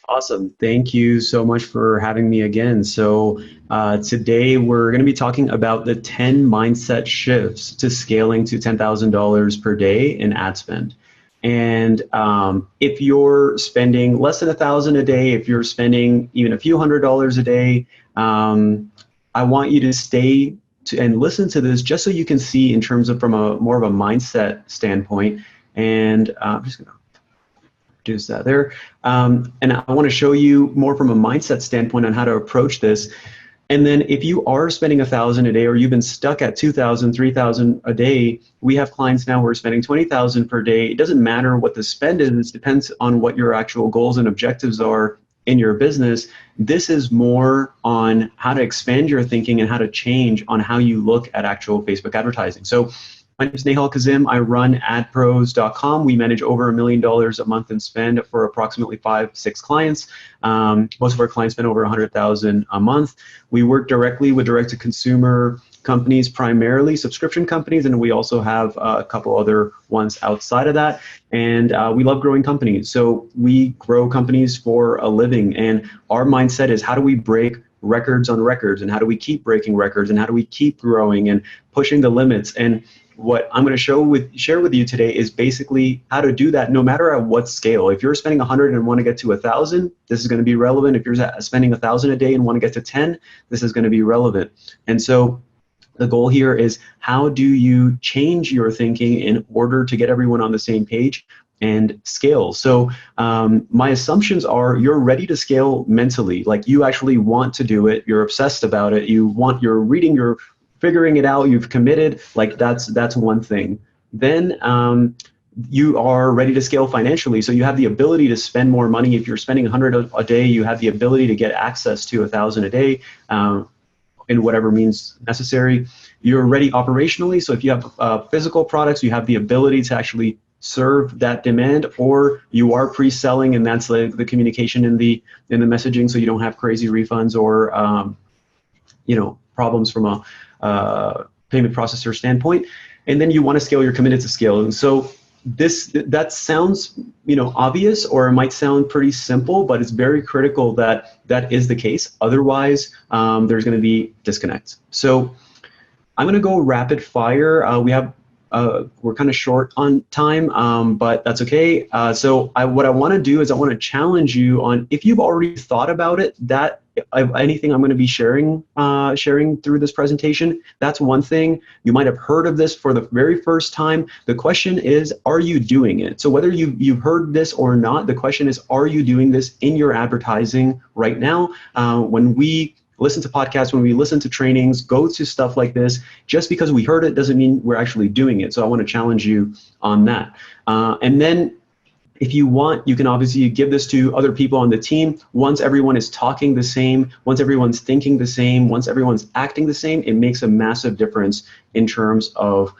Awesome. Thank you so much for having me again. Today we're going to be talking about the 10 mindset shifts to scaling to $10,000 per day in ad spend. And if you're spending less than 1,000 a day, if you're spending even a few $100s a day, I want you to stay and listen to this just so you can see in terms of from a more of a mindset standpoint. And I'm just going to reduce that there. And I want to show you more from a mindset standpoint on how to approach this. And then if you are spending 1,000 a day or you've been stuck at 2,000, 3,000 a day, we have clients now who are spending 20,000 per day. It doesn't matter what the spend is, it depends on what your actual goals and objectives are in your business. This is more on how to expand your thinking and how to change on how you look at actual Facebook advertising. So my name is Nehal Kazim. I run adpros.com. We manage over $1 million a month in spend for approximately 5-6 clients. Most of our clients spend over 100,000 a month. We work directly with direct-to-consumer companies, primarily subscription companies, and we also have a couple other ones outside of that. And we love growing companies. So we grow companies for a living. And our mindset is, how do we break records on records, and how do we keep breaking records, and how do we keep growing and pushing the limits? And what I'm going to share with you today is basically how to do that no matter at what scale. If you're spending 100 and want to get to 1,000, this is going to be relevant. If you're spending 1,000 a day and want to get to 10, this is going to be relevant. And so the goal here is, how do you change your thinking in order to get everyone on the same page and scale? So my assumptions are you're ready to scale mentally, like you actually want to do it, you're obsessed about it, you're reading, you're figuring it out, you've committed, like that's one thing. Then you are ready to scale financially, so you have the ability to spend more money. If you're spending 100 a day, you have the ability to get access to 1,000 a day in whatever means necessary. You're ready operationally, so if you have physical products, you have the ability to actually serve that demand, or you are pre-selling, and that's the communication in the messaging, so you don't have crazy refunds or problems from a payment processor standpoint. And then you want to scale, you're committed to scale. And so that sounds obvious, or it might sound pretty simple, but it's very critical that that is the case. Otherwise, there's going to be disconnects. So I'm going to go rapid fire. We're kind of short on time, but that's okay. So what I want to do is I want to challenge you on, if you've already thought about it, that anything I'm going to be sharing through this presentation, that's one thing. You might have heard of this for the very first time. The question is, are you doing it? So whether you've heard this or not, the question is, are you doing this in your advertising right now? When we listen to podcasts, when we listen to trainings, go to stuff like this, just because we heard it doesn't mean we're actually doing it. So I want to challenge you on that. And then if you want, you can obviously give this to other people on the team. Once everyone is talking the same, once everyone's thinking the same, once everyone's acting the same, it makes a massive difference in terms of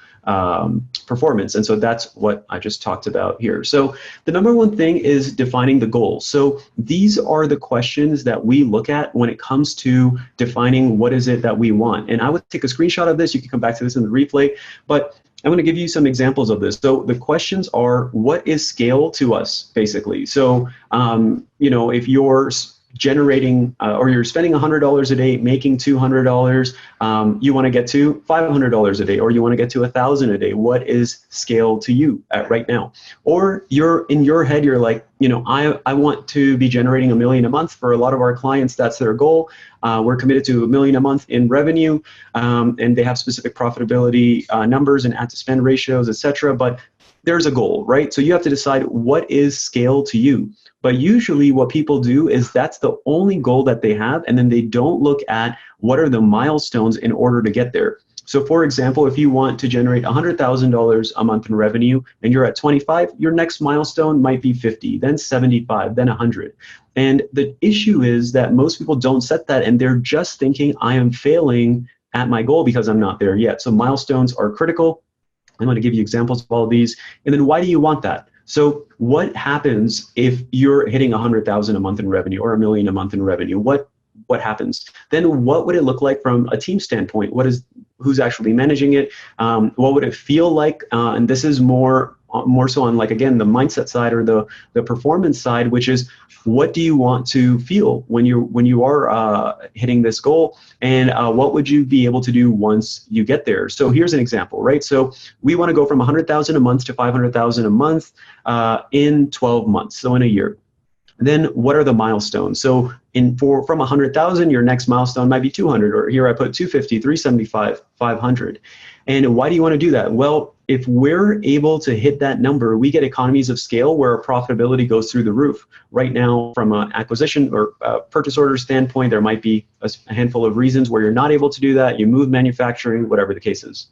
performance. And so that's what I just talked about here. So the number one thing is defining the goal. So these are the questions that we look at when it comes to defining what is it that we want. And I would take a screenshot of this. You can come back to this in the replay, but I'm going to give you some examples of this. So the questions are, what is scale to us, basically? So, if you're generating or you're spending $100 a day, making $200, you want to get to $500 a day, or you want to get to 1,000 a day. What is scale to you right now? Or you're in your head, you're like, I want to be generating $1 million a month. For a lot of our clients, that's their goal. We're committed to $1 million a month in revenue, and they have specific profitability numbers and ad to spend ratios, etc. But there's a goal, right? So you have to decide what is scale to you. But usually what people do is that's the only goal that they have, and then they don't look at what are the milestones in order to get there. So for example, if you want to generate $100,000 a month in revenue and you're at 25, your next milestone might be 50, then 75, then 100. And the issue is that most people don't set that, and they're just thinking, I am failing at my goal because I'm not there yet. So milestones are critical. I'm going to give you examples of all of these. And then why do you want that? So what happens if you're hitting 100,000 a month in revenue or $1 million a month in revenue? What happens? Then what would it look like from a team standpoint? What who's actually managing it? What would it feel like? And this is more so on, like, again, the mindset side or the performance side, which is, what do you want to feel when you are hitting this goal, and what would you be able to do once you get there? So here's an example, right? So we want to go from 100,000 a month to 500,000 a month in 12 months, so in a year. Then what are the milestones? So from 100,000, your next milestone might be 200, or here I put 250, 375, 500. And why do you want to do that? Well, if we're able to hit that number, we get economies of scale where our profitability goes through the roof. Right now, from an acquisition or purchase order standpoint, there might be a handful of reasons where you're not able to do that. You move manufacturing, whatever the case is.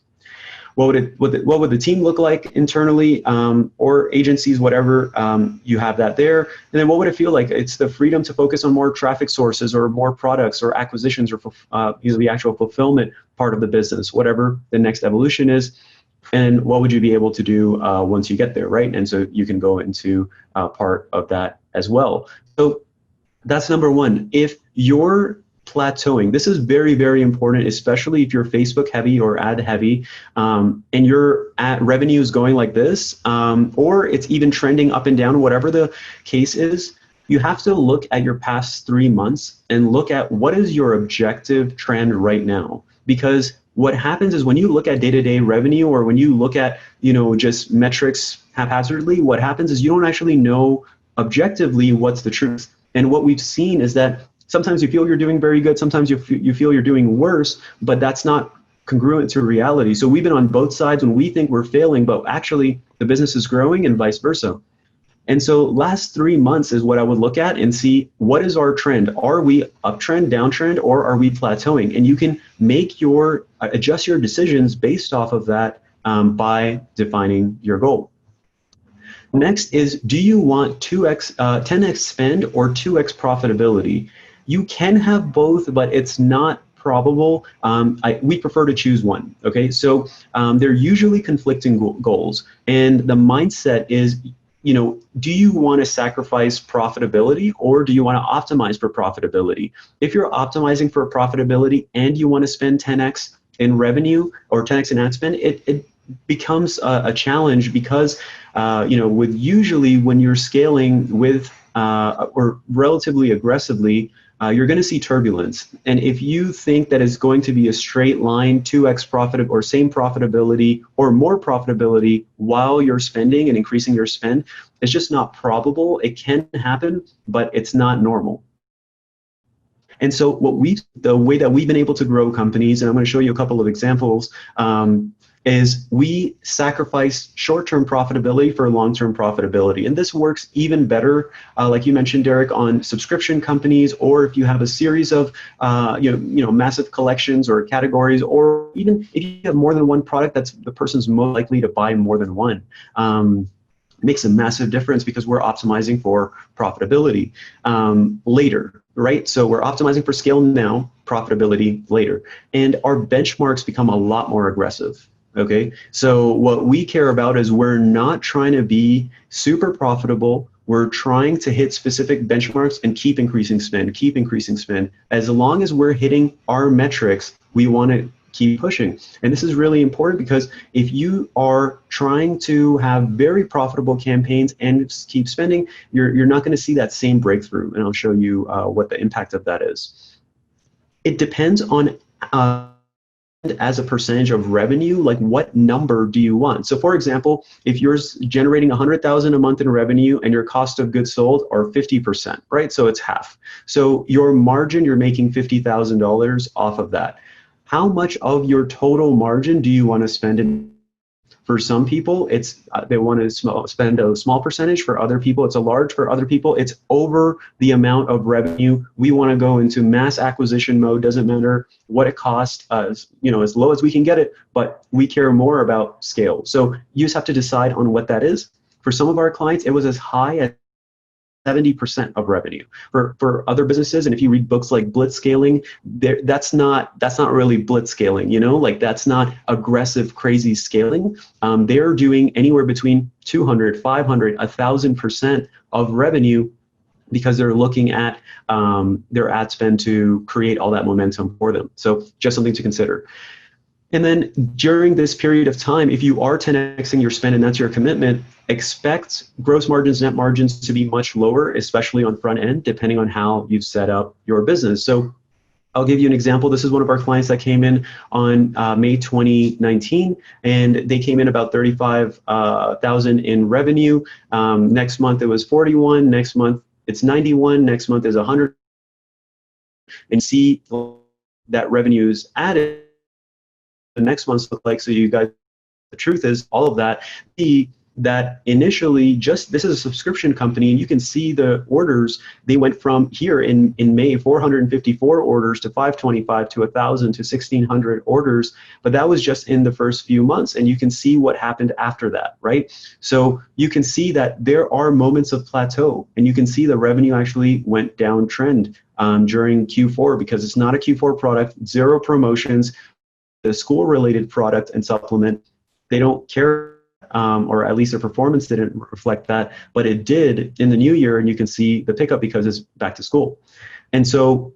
What would the team look like internally, or agencies, whatever? You have that there. And then what would it feel like? It's the freedom to focus on more traffic sources or more products or acquisitions, or the actual fulfillment part of the business, whatever the next evolution is. And what would you be able to do once you get there, right? And so you can go into part of that as well. So that's number one. If you're plateauing, this is very, very important, especially if you're Facebook heavy or ad heavy, and your ad revenue is going like this, or it's even trending up and down, whatever the case is. You have to look at your past 3 months and look at what is your objective trend right now. Because what happens is, when you look at day-to-day revenue, or when you look at, just metrics haphazardly, what happens is you don't actually know objectively what's the truth. And what we've seen is that sometimes you feel you're doing very good, sometimes you feel you're doing worse, but that's not congruent to reality. So we've been on both sides when we think we're failing, but actually the business is growing, and vice versa. And so last 3 months is what I would look at and see, what is our trend? Are we uptrend, downtrend, or are we plateauing? And you can adjust your decisions based off of that by defining your goal. Next is, do you want 10x spend or 2x profitability? You can have both, but it's not probable. We prefer to choose one, okay? So they're usually conflicting goals. And the mindset is, do you want to sacrifice profitability, or do you want to optimize for profitability? If you're optimizing for profitability and you want to spend 10x in revenue or 10x in ad spend, it becomes a challenge, because with usually when you're scaling with or relatively aggressively, you're going to see turbulence. And if you think that it's going to be a straight line, 2x profit or same profitability or more profitability while you're spending and increasing your spend, it's just not probable. It can happen, but it's not normal. And so the way that we've been able to grow companies, and I'm going to show you a couple of examples, is we sacrifice short-term profitability for long-term profitability. And this works even better, like you mentioned, Derek, on subscription companies, or if you have a series of massive collections or categories, or even if you have more than one product, that's the person's most likely to buy more than one. Makes a massive difference, because we're optimizing for profitability later, right? So we're optimizing for scale now, profitability later. And our benchmarks become a lot more aggressive. Okay, so what we care about is, we're not trying to be super profitable. We're trying to hit specific benchmarks and keep increasing spend, As long as we're hitting our metrics, we want to keep pushing. And this is really important, because if you are trying to have very profitable campaigns and keep spending, you're not going to see that same breakthrough. And I'll show you what the impact of that is. It depends on as a percentage of revenue, like what number do you want? So for example, if you're generating 100,000 a month in revenue and your cost of goods sold are 50%, right? So it's half. So your margin, you're making $50,000 off of that. How much of your total margin do you want to spend in? For some people, it's they want to spend a small percentage. For other people, it's a large. For other people, it's over the amount of revenue. We want to go into mass acquisition mode. Doesn't matter what it costs, as low as we can get it, but we care more about scale. So you just have to decide on what that is. For some of our clients, it was as high as 70% of revenue. For other businesses, and if you read books like Blitzscaling, that's not really blitzscaling, like that's not aggressive, crazy scaling. They're doing anywhere between 200, 500, 1,000% of revenue, because they're looking at their ad spend to create all that momentum for them. So just something to consider. And then during this period of time, if you are 10xing your spend and that's your commitment, expect gross margins, net margins to be much lower, especially on front end, depending on how you've set up your business. So I'll give you an example. This is one of our clients that came in on May 2019, and they came in about 35,000 in revenue. Next month it was 41. Next month it's 91. Next month is 100. And see that revenue is added. The next months look like. So you guys, the truth is all of that. That initially, just this is a subscription company, and you can see the orders. They went from here in May, 454 orders to 525 to 1,000 to 1,600 orders, but that was just in the first few months, and you can see what happened after that, right? So you can see that there are moments of plateau, and you can see the revenue actually went downtrend during Q4 because it's not a Q4 product, zero promotions, the school-related product and supplement. They don't care. Or at least their performance didn't reflect that, but it did in the new year, and you can see the pickup because it's back to school. And so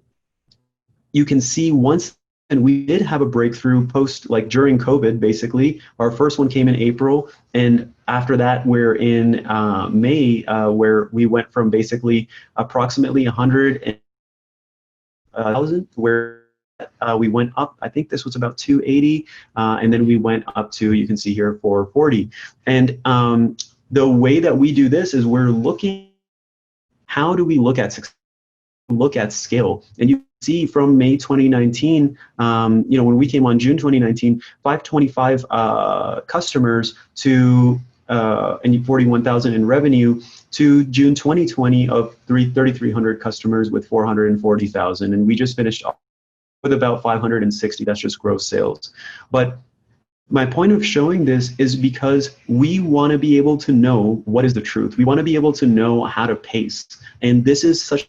you can see once, and we did have a breakthrough post, like during COVID, basically. Our first one came in April, and after that, we're in May, where we went from basically approximately 100,000, where we went up, I think this was about 280, and then we went up to, you can see here, 440. And the way that we do this is we're looking, how do we look at success, look at scale? And you see from May 2019, when we came on June 2019, 525 customers to and 41,000 in revenue, to June 2020 of 3,300 customers with 440,000, and we just finished off with about 560. That's just gross sales. But my point of showing this is because we want to be able to know what is the truth. We want to be able to know how to pace. And this is such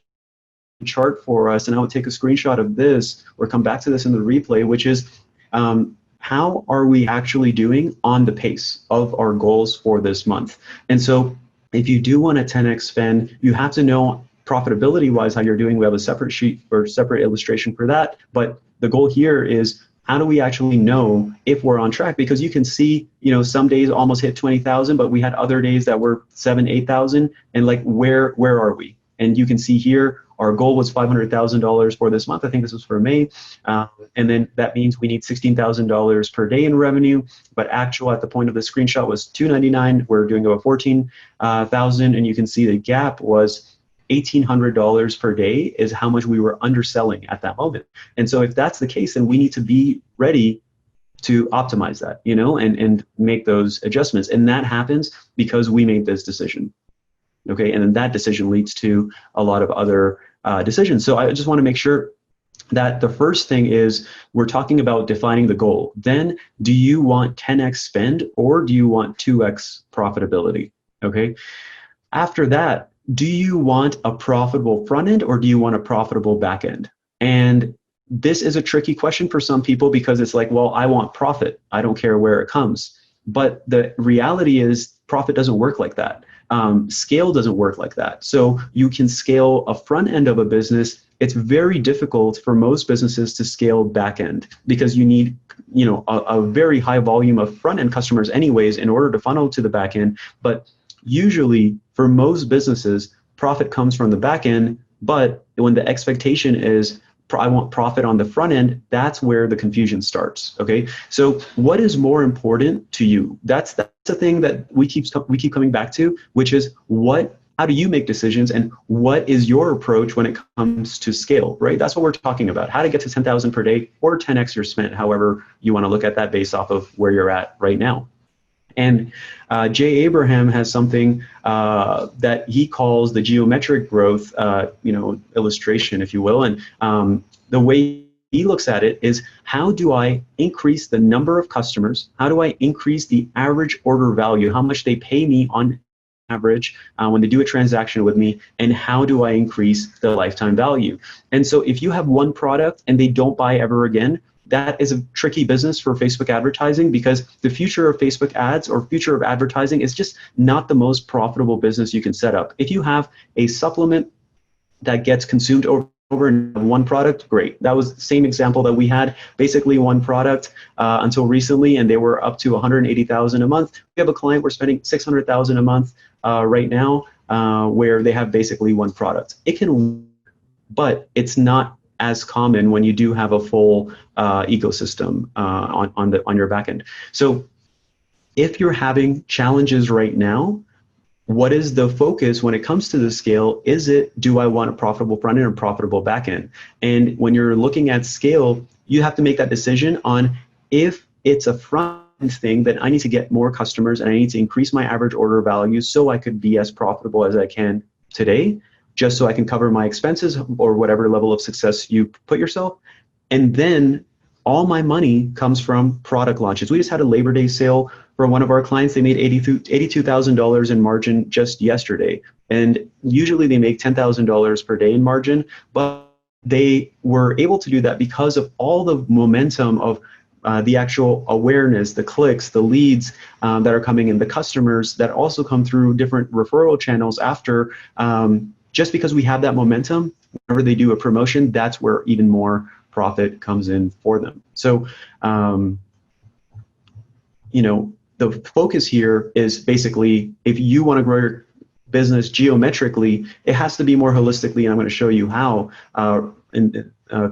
a chart for us. And I would take a screenshot of this or come back to this in the replay, which is how are we actually doing on the pace of our goals for this month? And so if you do want a 10x spend, you have to know profitability-wise how you're doing. We have a separate sheet or separate illustration for that. But the goal here is, how do we actually know if we're on track? Because you can see, some days almost hit 20,000, but we had other days that were 7,000, 8,000, and like where are we? And you can see here, our goal was $500,000 for this month. I think this was for May. And then that means we need $16,000 per day in revenue, but actual at the point of the screenshot was $299. We're doing about 14,000, and you can see the gap was $1,800 per day is how much we were underselling at that moment. And so if that's the case, then we need to be ready to optimize that, and make those adjustments. And that happens because we made this decision. Okay, and then that decision leads to a lot of other decisions. So I just want to make sure that the first thing is we're talking about defining the goal. Then do you want 10x spend or do you want 2x profitability? Okay, after that, do you want a profitable front end or do you want a profitable back end? And this is a tricky question for some people because it's like, well, I want profit. I don't care where it comes. But the reality is profit doesn't work like that. Scale doesn't work like that. So you can scale a front end of a business. It's very difficult for most businesses to scale back end because you need, a very high volume of front end customers anyways in order to funnel to the back end. But usually for most businesses, profit comes from the back end. But when the expectation is, I want profit on the front end, that's where the confusion starts. Okay, so what is more important to you? That's the thing that we keep coming back to, which is how do you make decisions and what is your approach when it comes to scale, right? That's what we're talking about, how to get to 10,000 per day or 10x your spend, however you want to look at that based off of where you're at right now. And Jay Abraham has something that he calls the geometric growth, illustration, if you will. And the way he looks at it is, how do I increase the number of customers? How do I increase the average order value? How much they pay me on average when they do a transaction with me? And how do I increase the lifetime value? And so if you have one product and they don't buy ever again, that is a tricky business for Facebook advertising because the future of Facebook ads or future of advertising is just not the most profitable business you can set up. If you have a supplement that gets consumed over over and have one product, great. That was the same example that we had, basically one product until recently, and they were up to 180,000 a month. We have a client, we're spending 600,000 a month right now, where they have basically one product. It can, but it's not as common when you do have a full ecosystem on your backend. So if you're having challenges right now, what is the focus when it comes to the scale? Is it, do I want a profitable front end or profitable back end? And when you're looking at scale, you have to make that decision on, if it's a front end thing, then I need to get more customers and I need to increase my average order value so I could be as profitable as I can today, just so I can cover my expenses or whatever level of success you put yourself. And then all my money comes from product launches. We just had a Labor Day sale for one of our clients. They made $82,000 in margin just yesterday. And usually they make $10,000 per day in margin, but they were able to do that because of all the momentum of the actual awareness, the clicks, the leads that are coming in, the customers that also come through different referral channels after. Just because we have that momentum, whenever they do a promotion, that's where even more profit comes in for them. So, you know, the focus here is basically, if you want to grow your business geometrically, it has to be more holistically, and I'm going to show you how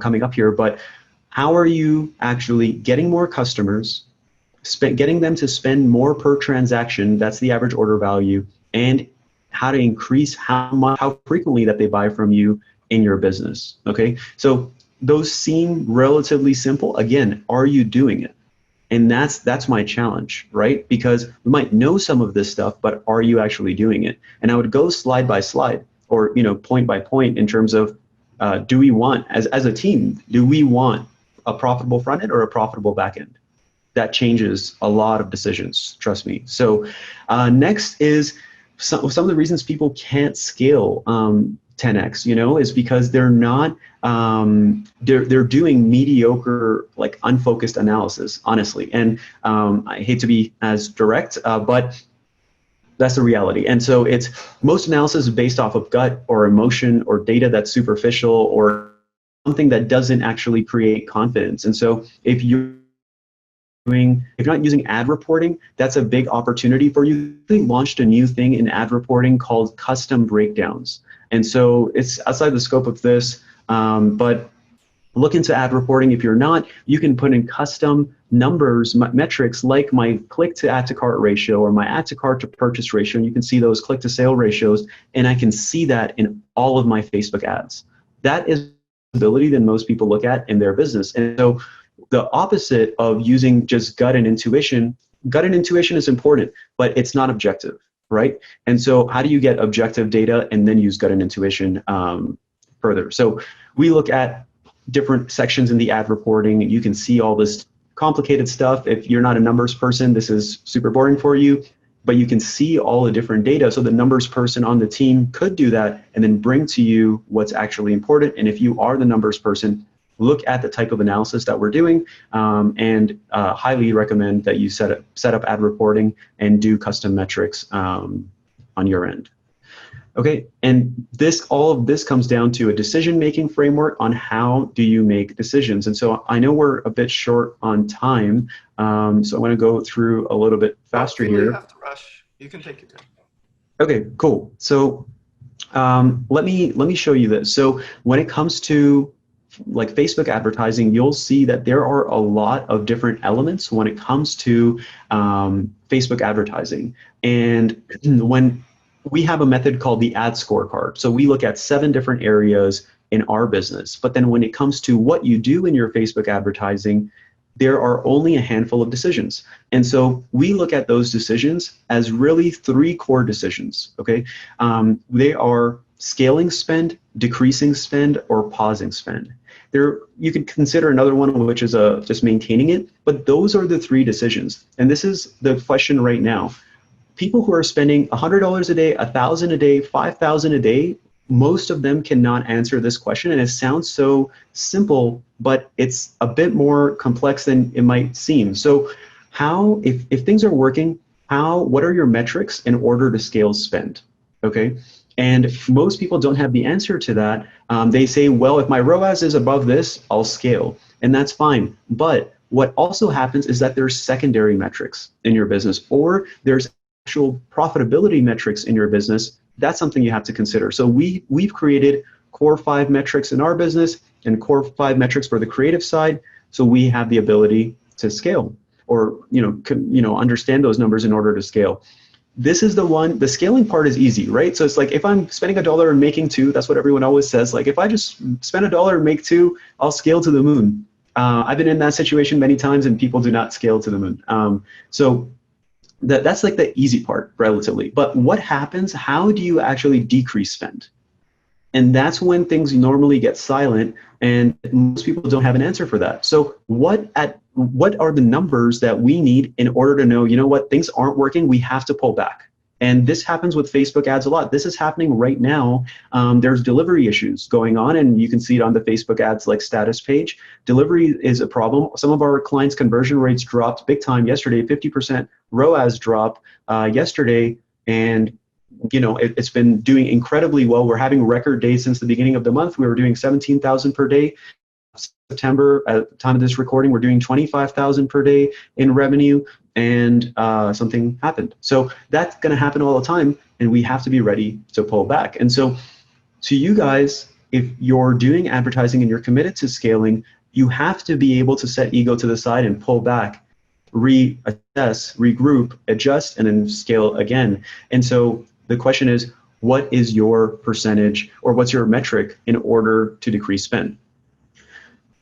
coming up here. But how are you actually getting more customers, getting them to spend more per transaction? That's the average order value, and how to increase how frequently that they buy from you in your business. Okay, so those seem relatively simple. Again, are you doing it? And that's my challenge, right? Because we might know some of this stuff, but are you actually doing it? And I would go slide by slide, or point by point, in terms of do we want, as a team, do we want a profitable front end or a profitable back end? That changes a lot of decisions, trust me. So next is some of the reasons people can't scale 10x, is because they're not, they're doing mediocre, like unfocused analysis, honestly. And I hate to be as direct, but that's the reality. And so it's, most analysis is based off of gut or emotion or data that's superficial or something that doesn't actually create confidence. And so if you're not using ad reporting, that's a big opportunity for you. We launched a new thing in ad reporting called custom breakdowns. And so it's outside the scope of this, but look into ad reporting. If you're not, you can put in custom numbers, metrics like my click to add to cart ratio or my add to cart to purchase ratio. And you can see those click to sale ratios, and I can see that in all of my Facebook ads. That is ability that most people look at in their business. And so the opposite of using just gut and intuition is important, but it's not objective, right? And so how do you get objective data and then use gut and intuition further? So we look at different sections in the ad reporting. You can see all this complicated stuff. If you're not a numbers person, this is super boring for you, but you can see all the different data. So the numbers person on the team could do that and then bring to you what's actually important. And if you are the numbers person, look at the type of analysis that we're doing, and highly recommend that you set up ad reporting and do custom metrics on your end. Okay, and all of this comes down to a decision-making framework on how do you make decisions. And so I know we're a bit short on time, so I'm going to go through a little bit faster here. You have to rush. You can take your time. Okay, cool. So let me show you this. So when it comes to like Facebook advertising, you'll see that there are a lot of different elements when it comes to Facebook advertising. And when we have a method called the ad scorecard. So we look at 7 different areas in our business. But then when it comes to what you do in your Facebook advertising, there are only a handful of decisions. And so we look at those decisions as really 3 core decisions, okay? They are scaling spend, decreasing spend, or pausing spend. You could consider another one, which is just maintaining it, but those are the 3 decisions. And this is the question right now. People who are spending $100 a day, $1,000 a day, $5,000 a day, most of them cannot answer this question. And it sounds so simple, but it's a bit more complex than it might seem. So if things are working, what are your metrics in order to scale spend? Okay, And most people don't have the answer to that. They say, well, if my ROAS is above this, I'll scale. And that's fine. But what also happens is that there's secondary metrics in your business, or there's actual profitability metrics in your business. That's something you have to consider. So we've created core 5 metrics in our business and core 5 metrics for the creative side. So we have the ability to scale, or understand those numbers in order to scale. This is the scaling part is easy, right? So it's like, if I'm spending $1 and making 2, that's what everyone always says. Like, if I just spend $1 and make 2, I'll scale to the moon. I've been in that situation many times, and people do not scale to the moon. So that's like the easy part, relatively. But what happens? How do you actually decrease spend? And that's when things normally get silent, and most people don't have an answer for that. So what are the numbers that we need in order to know, what, things aren't working, we have to pull back? And this happens with Facebook ads a lot. This is happening right now. There's delivery issues going on, and you can see it on the Facebook ads like status page. Delivery is a problem. Some of our clients' conversion rates dropped big time yesterday, 50% ROAS drop yesterday, and it's been doing incredibly well. We're having record days since the beginning of the month. We were doing 17,000 per day. September, at the time of this recording, we're doing 25,000 per day in revenue, and something happened. So that's going to happen all the time, and we have to be ready to pull back. And so to you guys, if you're doing advertising and you're committed to scaling, you have to be able to set ego to the side and pull back, reassess, regroup, adjust, and then scale again. And so the question is, what is your percentage, or what's your metric in order to decrease spend?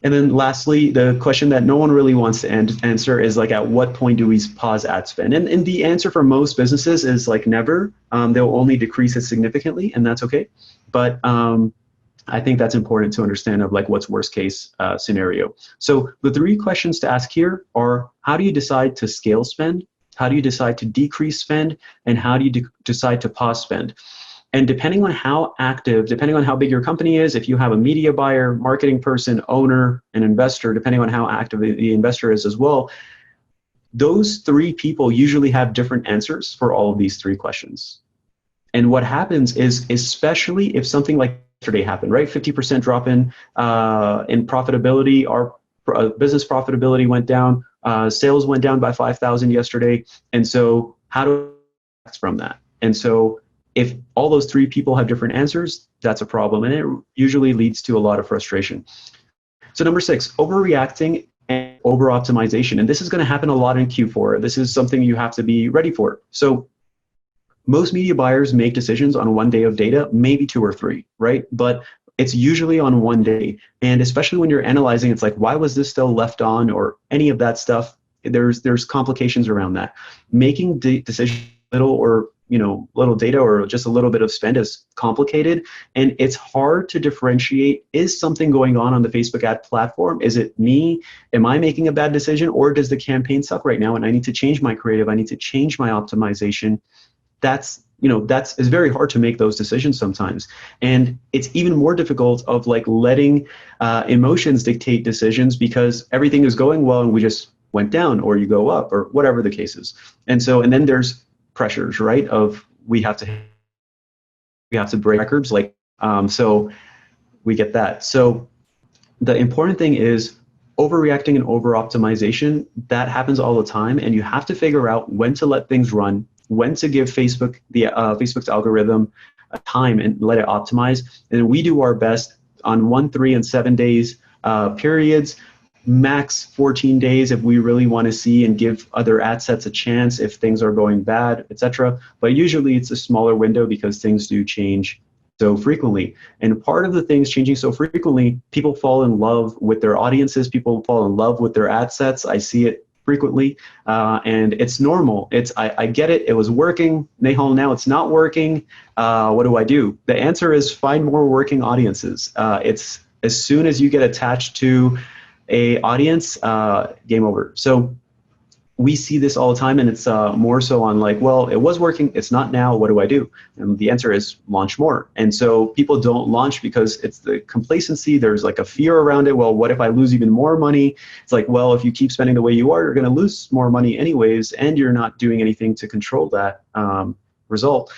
And then lastly, the question that no one really wants to answer is, like, at what point do we pause ad spend? And the answer for most businesses is like never. They'll only decrease it significantly, and that's okay. But I think that's important to understand, of like, what's worst case scenario. So the 3 questions to ask here are, how do you decide to scale spend? How do you decide to decrease spend? And how do you decide to pause spend? And depending on how active, depending on how big your company is, if you have a media buyer, marketing person, owner, and investor, depending on how active the investor is as well, those 3 people usually have different answers for all of these 3 questions. And what happens is, especially if something like yesterday happened, right? 50% drop in profitability, our business profitability went down, sales went down by 5,000 yesterday. And so how do we act from that? And so if all those 3 people have different answers, that's a problem, and it usually leads to a lot of frustration. So number 6, overreacting and over-optimization. And this is going to happen a lot in Q4. This is something you have to be ready for. So most media buyers make decisions on 1 day of data, maybe 2 or 3, right? But it's usually on 1 day. And especially when you're analyzing, it's like, why was this still left on, or any of that stuff? There's complications around that. Making decisions little data, or just a little bit of spend, is complicated, and it's hard to differentiate. Is something going on the Facebook ad platform? Is it me? Am I making a bad decision, or does the campaign suck right now and I need to change my creative? I need to change my optimization. It's very hard to make those decisions sometimes, and it's even more difficult of like letting emotions dictate decisions, because everything is going well and we just went down, or you go up, or whatever the case is. And then there's pressures, right? Of we have to break records, like so we get that. So the important thing is, overreacting and over-optimization, that happens all the time, and you have to figure out when to let things run, when to give Facebook's algorithm a time and let it optimize. And we do our best on 1, 3, and 7 days periods, max 14 days if we really want to see and give other ad sets a chance if things are going bad, etc. But usually it's a smaller window, because things do change so frequently. And part of the things changing so frequently, people fall in love with their audiences, people fall in love with their ad sets. I see it frequently, and it's normal. I get it. It was working, Nehal, now it's not working. What do I do? The answer is find more working audiences. It's as soon as you get attached to a audience, game over. So we see this all the time, and it's more so on like, well, it was working, it's not now, what do I do? And the answer is launch more. And so people don't launch because it's the complacency, there's like a fear around it. Well, what if I lose even more money? It's like, well, if you keep spending the way you are, you're going to lose more money anyways, and you're not doing anything to control that result.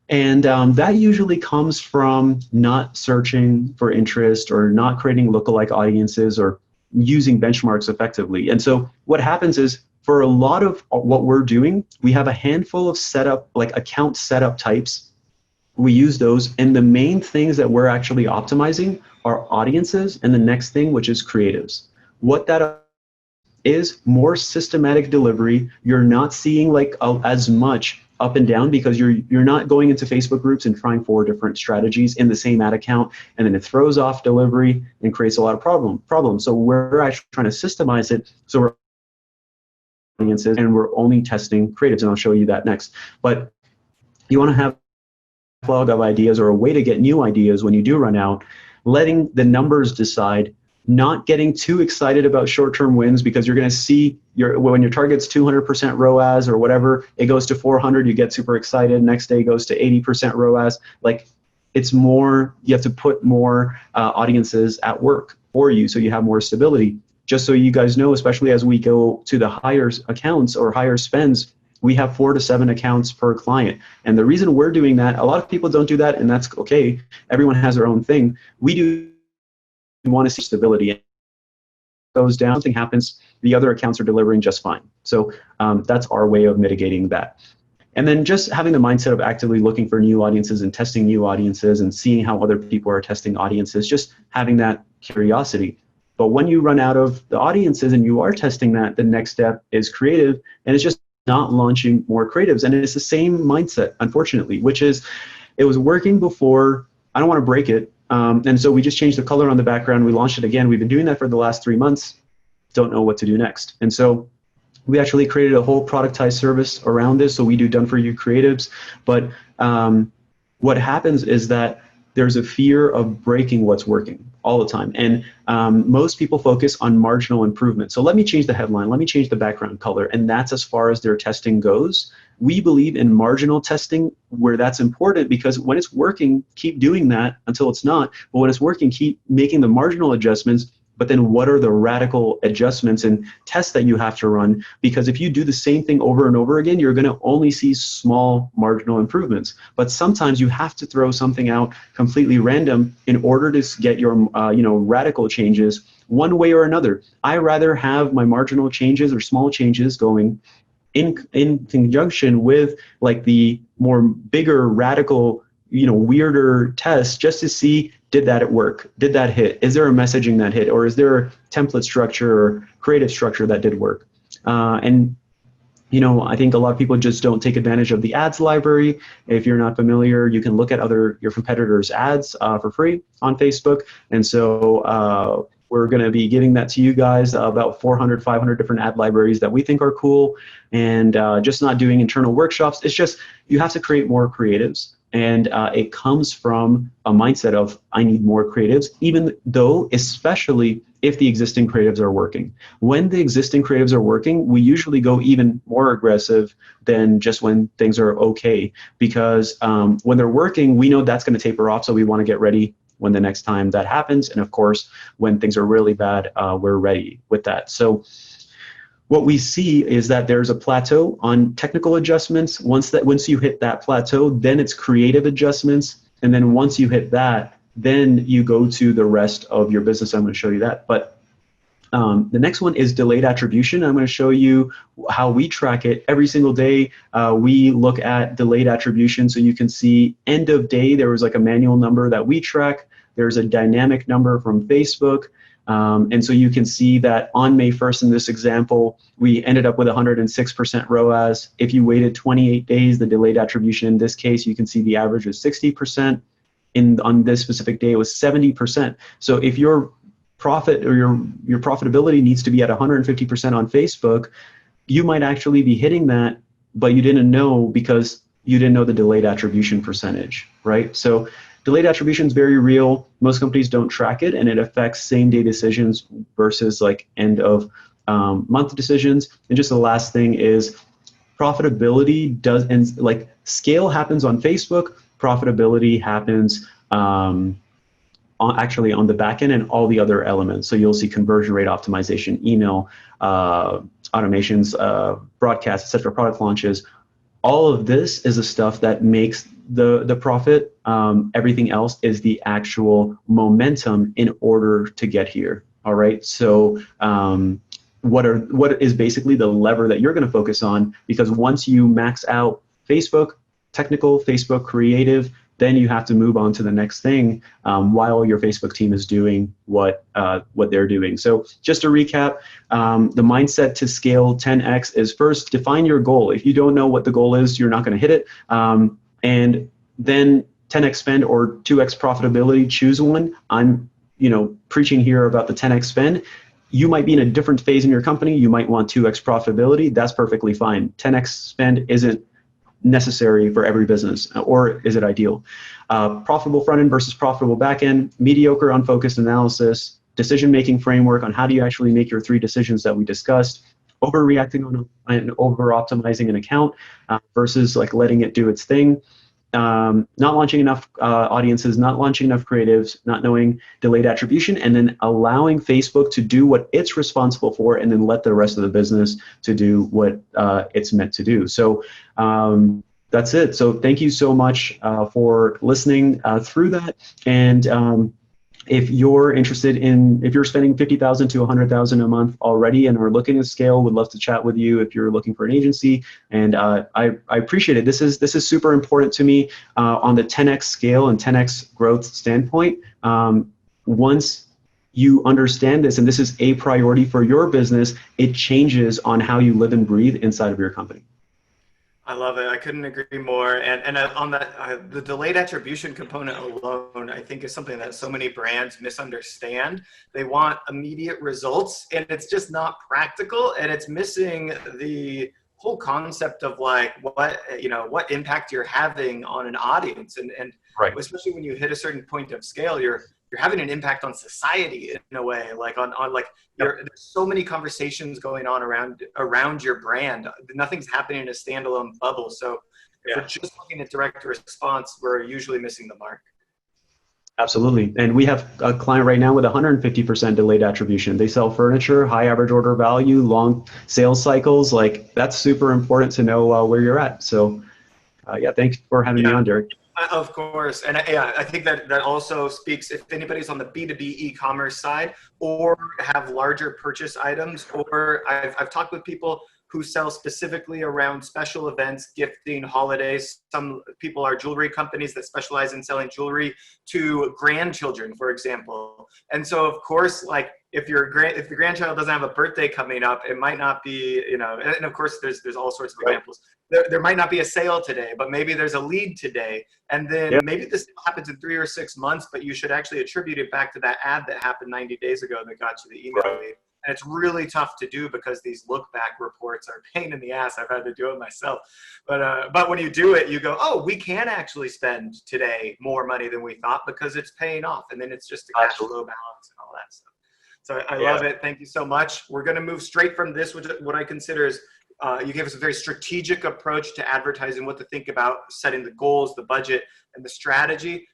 And that usually comes from not searching for interest or not creating lookalike audiences or using benchmarks effectively. And so what happens is for a lot of what we're doing, we have a handful of setup, like account setup types. We use those. And the main things that we're actually optimizing are audiences and the next thing, which is creatives. What that is more systematic delivery. You're not seeing like as much up and down because you're not going into Facebook groups and trying 4 different strategies in the same ad account, and then it throws off delivery and creates a lot of problems. So we're actually trying to systemize it so we're audiences and we're only testing creatives, and I'll show you that next. But you want to have a backlog of ideas or a way to get new ideas when you do run out, letting the numbers decide, not getting too excited about short-term wins, because you're going to see when your target's 200% ROAS or whatever, it goes to 400, you get super excited. Next day it goes to 80% ROAS. Like, it's more, you have to put more audiences at work for you so you have more stability. Just so you guys know, especially as we go to the higher accounts or higher spends, we have 4 to 7 accounts per client. And the reason we're doing that, a lot of people don't do that, and that's okay. Everyone has their own thing. We want to see stability. It goes down, something happens, the other accounts are delivering just fine. So that's our way of mitigating that. And then just having the mindset of actively looking for new audiences and testing new audiences and seeing how other people are testing audiences, just having that curiosity. But when you run out of the audiences and you are testing that, the next step is creative, and it's just not launching more creatives. And it's the same mindset, unfortunately, which is it was working before, I don't want to break it. And so we just changed the color on the background. We launched it again. We've been doing that for the last 3 months. Don't know what to do next. And so we actually created a whole productized service around this. So we do done for you creatives. But what happens is that there's a fear of breaking what's working all the time. And most people focus on marginal improvement. So let me change the headline. Let me change the background color. And that's as far as their testing goes. We believe in marginal testing where that's important, because when it's working, keep doing that until it's not. But when it's working, keep making the marginal adjustments. But then what are the radical adjustments and tests that you have to run? Because if you do the same thing over and over again, you're going to only see small marginal improvements. But sometimes you have to throw something out completely random in order to get your radical changes one way or another. I rather have my marginal changes or small changes going in conjunction with like the more bigger radical, weirder tests, just to see, did that work? Did that hit? Is there a messaging that hit? Or is there a template structure or creative structure that did work? And I think a lot of people just don't take advantage of the ads library. If you're not familiar, you can look at your competitors' ads for free on Facebook. And so we're going to be giving that to you guys, about 400, 500 different ad libraries that we think are cool, and just not doing internal workshops. It's just, you have to create more creatives. And it comes from a mindset of, I need more creatives, even though, especially if the existing creatives are working. When the existing creatives are working, we usually go even more aggressive than just when things are okay. Because when they're working, we know that's going to taper off, so we want to get ready when the next time that happens. And of course, when things are really bad, we're ready with that. So what we see is that there's a plateau on technical adjustments. Once you hit that plateau, then it's creative adjustments. And then once you hit that, then you go to the rest of your business. I'm going to show you that. But the next one is delayed attribution. I'm going to show you how we track it every single day. We look at delayed attribution. So you can see end of day, there was like a manual number that we track. There's a dynamic number from Facebook. And so you can see that on May 1st in this example, we ended up with 106% ROAS. If you waited 28 days, the delayed attribution in this case, you can see the average was 60%. On this specific day, it was 70%. So if your profit or your profitability needs to be at 150% on Facebook, you might actually be hitting that, but you didn't know because you didn't know the delayed attribution percentage, right? So delayed attribution is very real. Most companies don't track it, and it affects same-day decisions versus like end of month decisions. And just the last thing is profitability and like scale happens on Facebook. Profitability happens actually on the back end and all the other elements. So you'll see conversion rate optimization, email, automations, broadcasts, etc., product launches. All of this is the stuff that makes the profit. Everything else is the actual momentum in order to get here. All right. So what is basically the lever that you're going to focus on? Because once you max out Facebook technical, Facebook creative, then you have to move on to the next thing while your Facebook team is doing what they're doing. So just to recap, the mindset to scale 10x is first, define your goal. If you don't know what the goal is, you're not going to hit it. And then 10x spend or 2x profitability, choose one. I'm preaching here about the 10x spend. You might be in a different phase in your company. You might want 2x profitability. That's perfectly fine. 10x spend isn't necessary for every business, or is it ideal? Profitable front end versus profitable back end, mediocre unfocused analysis, decision-making framework on how do you actually make your 3 decisions that we discussed, overreacting on and over-optimizing an account versus like letting it do its thing, not launching enough audiences, not launching enough creatives, not knowing delayed attribution, and then allowing Facebook to do what it's responsible for, and then let the rest of the business to do what it's meant to do. So that's it. So thank you so much for listening through that. And if you're interested if you're spending 50,000 to 100,000 a month already and are looking to scale, would love to chat with you if you're looking for an agency. And I appreciate it. This is super important to me on the 10x scale and 10x growth standpoint. Once you understand this, and this is a priority for your business, it changes on how you live and breathe inside of your company. I love it. I couldn't agree more. And on that, the delayed attribution component alone, I think is something that so many brands misunderstand. They want immediate results, and it's just not practical, and it's missing the whole concept of like what impact you're having on an audience, and Right. Especially when you hit a certain point of scale, you're having an impact on society in a way, like on like there's so many conversations going on around your brand. Nothing's happening in a standalone bubble. So if we're just looking at direct response, we're usually missing the mark. Absolutely. And we have a client right now with 150% delayed attribution. They sell furniture, high average order value, long sales cycles. Like, that's super important to know where you're at. So yeah, thanks for having me on, Derek. Of course. And I think that also speaks, if anybody's on the B2B e-commerce side or have larger purchase items, or I've talked with people who sell specifically around special events, gifting, holidays. Some people are jewelry companies that specialize in selling jewelry to grandchildren, for example. And so, of course, like if the grandchild doesn't have a birthday coming up, it might not be, and of course there's all sorts of examples. There might not be a sale today, but maybe there's a lead today. And then maybe this happens in 3 or 6 months, but you should actually attribute it back to that ad that happened 90 days ago that got you the email lead. And it's really tough to do because these look back reports are a pain in the ass. I've had to do it myself. But when you do it, you go, oh, we can actually spend today more money than we thought because it's paying off. And then it's just a cash flow balance and all that stuff. So I love it. Thank you so much. We're going to move straight from this, which what I consider is you gave us a very strategic approach to advertising, what to think about, setting the goals, the budget, and the strategy.